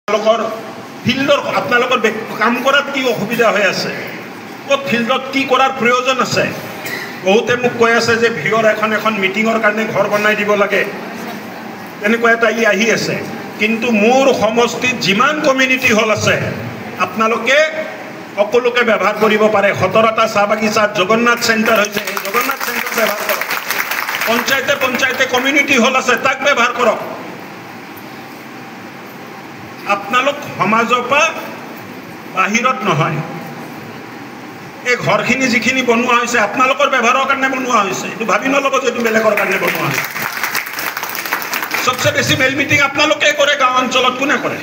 ফিল্ডৰ আপোনালোকৰ কাম কৰাত কি অসুবিধা হৈ আছে, ক'ত ফিল্ডত কি কৰাৰ প্ৰয়োজন আছে। বহুতে মোক কৈ আছে যে ভিঅ'ৰ এখন মিটিঙৰ কাৰণে ঘৰ বনাই দিব লাগে, তেনেকুৱা এটা আহি আছে। কিন্তু মোৰ সমষ্টিত যিমান কমিউনিটি হল আছে আপোনালোকে সকলোকে ব্যৱহাৰ কৰিব পাৰে। 17টা চাহ বাগিচাত জগন্নাথ চেণ্টাৰ হৈছে, এই জগন্নাথ চেণ্টাৰ ব্যৱহাৰ কৰক। পঞ্চায়তে কমিউনিটি হল আছে, তাক ব্যৱহাৰ কৰক। আপোনালোক সমাজৰ পৰা বাহিৰত নহয়, এই ঘৰখিনি যিখিনি বনোৱা হৈছে আপোনালোকৰ ব্যৱহাৰৰ কাৰণে বনোৱা হৈছে, এইটো ভাবি নল'ব যে এইটো বেলেগৰ কাৰণে বনোৱা হৈছে। সবচে বেছি মেল মিটিং আপোনালোকে কৰে, গাঁও অঞ্চলত কোনে কৰে?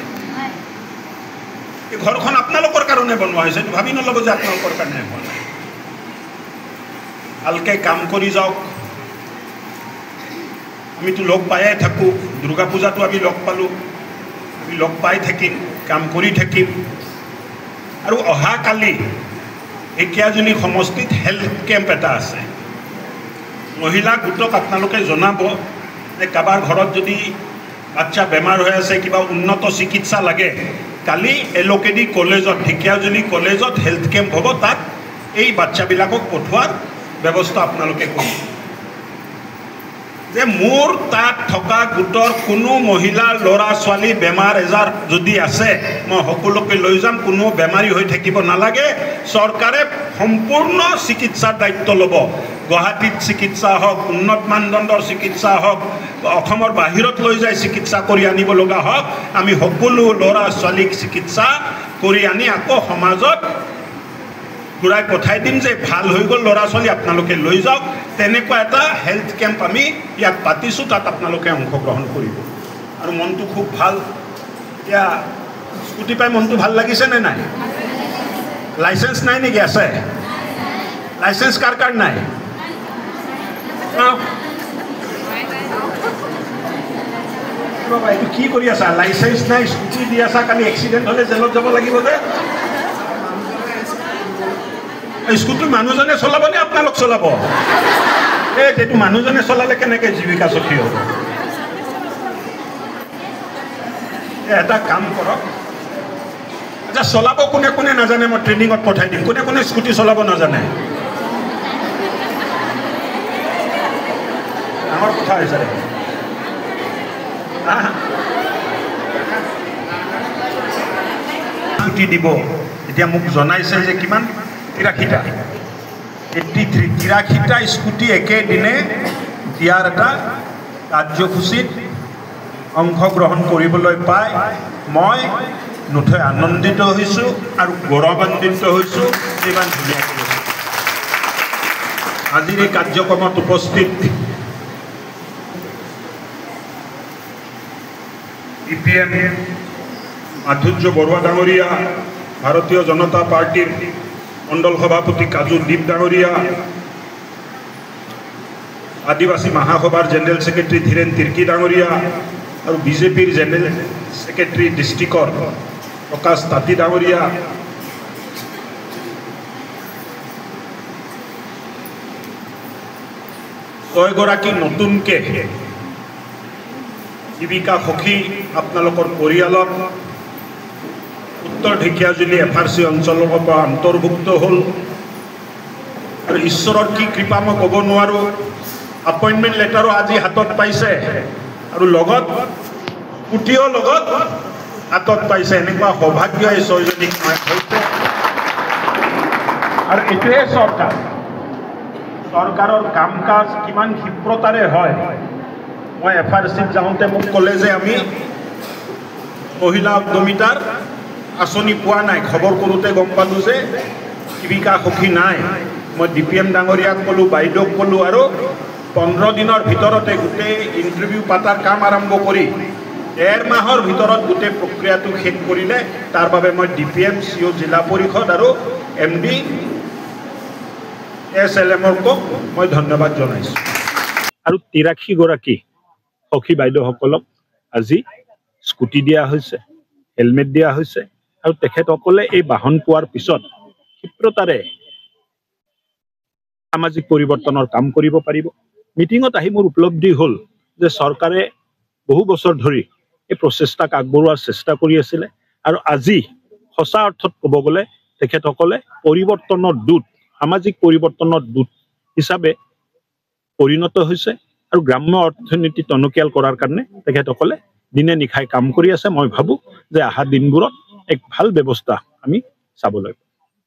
এই ঘৰখন আপোনালোকৰ কাৰণে বনোৱা হৈছে, এইটো ভাবি নল'ব যে আপোনালোকৰ কাৰণে হোৱা নাই। ভালকৈ কাম কৰি যাওক। আমিতো লগ পায়ে থাকোঁ, দুৰ্গা পূজাটো আমি লগ পালোঁ, আমি লগ পাই থাকিম, কাম কৰি থাকিম। আৰু অহাকালি ঢেকীয়াজুলি সমষ্টিত হেল্থ কেম্প এটা আছে। মহিলা গোটক আপোনালোকে জনাব যে কাৰোবাৰ ঘৰত যদি বাচ্চা বেমাৰ হৈ আছে, কিবা উন্নত চিকিৎসা লাগে, কালি এলোকেডি কলেজত, ঢেকীয়াজুলি কলেজত হেল্থ কেম্প হ'ব। তাত এই বাচ্চাবিলাকক পঠোৱাৰ ব্যৱস্থা আপোনালোকে কৰিব। যে মোৰ তাত থকা গোটৰ কোনো মহিলা ল'ৰা ছোৱালী বেমাৰ আজাৰ যদি আছে মই সকলোকে লৈ যাম, কোনো বেমাৰী হৈ থাকিব নালাগে। চৰকাৰে সম্পূৰ্ণ চিকিৎসাৰ দায়িত্ব ল'ব। গুৱাহাটীত চিকিৎসা হওক, উন্নত মানদণ্ডৰ চিকিৎসা হওক, অসমৰ বাহিৰত লৈ যায় চিকিৎসা কৰি আনিব লগা হওক, আমি সকলো ল'ৰা ছোৱালীক চিকিৎসা কৰি আনি আকৌ সমাজত ঘূৰাই পঠাই দিম যে ভাল হৈ গ'ল ল'ৰা ছোৱালী, আপোনালোকে লৈ যাওক। তেনেকুৱা এটা হেল্থ কেম্প আমি ইয়াত পাতিছোঁ, তাত আপোনালোকে অংশগ্ৰহণ কৰিব। আৰু মনটো খুব ভাল। এতিয়া স্কুটি পাই মনটো ভাল লাগিছে নে নাই? লাইচেন্স নাই নেকি? আছে লাইচেন্স? কাৰ কাৰ নাই? এইটো কি কৰি আছা? লাইচেন্স নাই, স্কুটি দি আছা, কালি এক্সিডেণ্ট হ'লে জেলত যাব লাগিব যে। স্কুটি মানুহজনে চলাব নে আপোনালোক চলাব? এইটো মানুহজনে চলালে কেনেকৈ জীৱিকা সখী হ'ব? এটা কাম কৰক, আচ্ছা চলাব কোনে কোনে নাজানে মই ট্ৰেইনিঙত পঠাই দিম। কোনে কোনে স্কুটি চলাব নাজানে? ডাঙৰ কথা হৈছে। স্কুটি দিব এতিয়া মোক জনাইছে যে কিমান 83টা 83টা স্কুটি একেদিনে দিয়াৰ এটা কাৰ্যসূচীত অংশগ্ৰহণ কৰিবলৈ পাই মই নথৈ আনন্দিত হৈছোঁ আৰু গৌৰৱান্বিত হৈছোঁ। ইমান ধুনীয়া কৰিছে। আজিৰ এই কাৰ্যক্ৰমত উপস্থিত EPM মাধুৰ্য বৰুৱা ডাঙৰীয়া, ভাৰতীয় জনতা পাৰ্টিৰ মণ্ডল সভাপতি কাজু দীপ ডাঙৰীয়া, আদিবাসী মহাসভাৰ জেনেৰেল ছেক্ৰেটাৰী ধীৰেন তিৰ্কী ডাঙৰীয়া আৰু বিজেপিৰ জেনেৰেল ছেক্ৰেটাৰী ডিষ্ট্ৰিক্টৰ প্ৰকাশ তাঁতী ডাঙৰীয়া, ছয়গৰাকী নতুনকৈ জীৱিকা সখী আপোনালোকৰ পৰিয়ালত উত্তৰ ঢেকীয়াজুলি FRC অঞ্চলৰ পৰা অন্তৰ্ভুক্ত হ'ল। আৰু ঈশ্বৰৰ কি কৃপা মই ক'ব নোৱাৰোঁ, এপইণ্টমেণ্ট লেটাৰো আজি হাতত পাইছে আৰু লগত স্কুটিও লগত হাতত পাইছে। এনেকুৱা সৌভাগ্য এই ছয়জনীক হৈছে। আৰু এইটোৱে চৰকাৰৰ কাম কাজ কিমান ক্ষিপ্ৰতাৰে হয়। মই FRCত যাওঁতে মোক ক'লে যে আমি মহিলা উদ্যমিতাৰ আঁচনি পোৱা নাই। খবৰ কৰোঁতে গম পালোঁ যে জীৱিকা সখী নাই। মই DPM ডাঙৰীয়াক ক'লোঁ, বাইদেউক ক'লোঁ, আৰু 15 দিনৰ ভিতৰতে গোটেই ইণ্টাৰভিউ পাতাৰ কাম আৰম্ভ কৰি 1.5 মাহৰ ভিতৰত গোটেই প্ৰক্ৰিয়াটো শেষ কৰিলে। তাৰ বাবে মই DPM, CO, জিলা পৰিষদ আৰু MD SLMক মই ধন্যবাদ জনাইছোঁ। আৰু 83গৰাকী সখী বাইদেউসকলক আজি স্কুটি দিয়া হৈছে, হেলমেট দিয়া হৈছে। আৰু তেখেতসকলে এই বাহন পোৱাৰ পিছত ক্ষিপ্ৰতাৰে সামাজিক পৰিৱৰ্তনৰ কাম কৰিব পাৰিব। মিটিঙত আহি মোৰ উপলব্ধি হ'ল যে চৰকাৰে বহু বছৰ ধৰি এই প্ৰচেষ্টাক আগবঢ়োৱাৰ চেষ্টা কৰি আছিলে আৰু আজি সঁচা অৰ্থত ক'ব গ'লে তেখেতসকলে পৰিৱৰ্তনৰ দূত সামাজিক পৰিৱৰ্তনৰ দূত হিচাপে পৰিণত হৈছে আৰু গ্ৰাম্য অৰ্থনীতি টনকিয়াল কৰাৰ কাৰণে তেখেতসকলে দিনে নিশাই কাম কৰি আছে মই ভাবোঁ যে অহা দিনবোৰত এক ভাল ব্যৱস্থা আমি চাবলৈ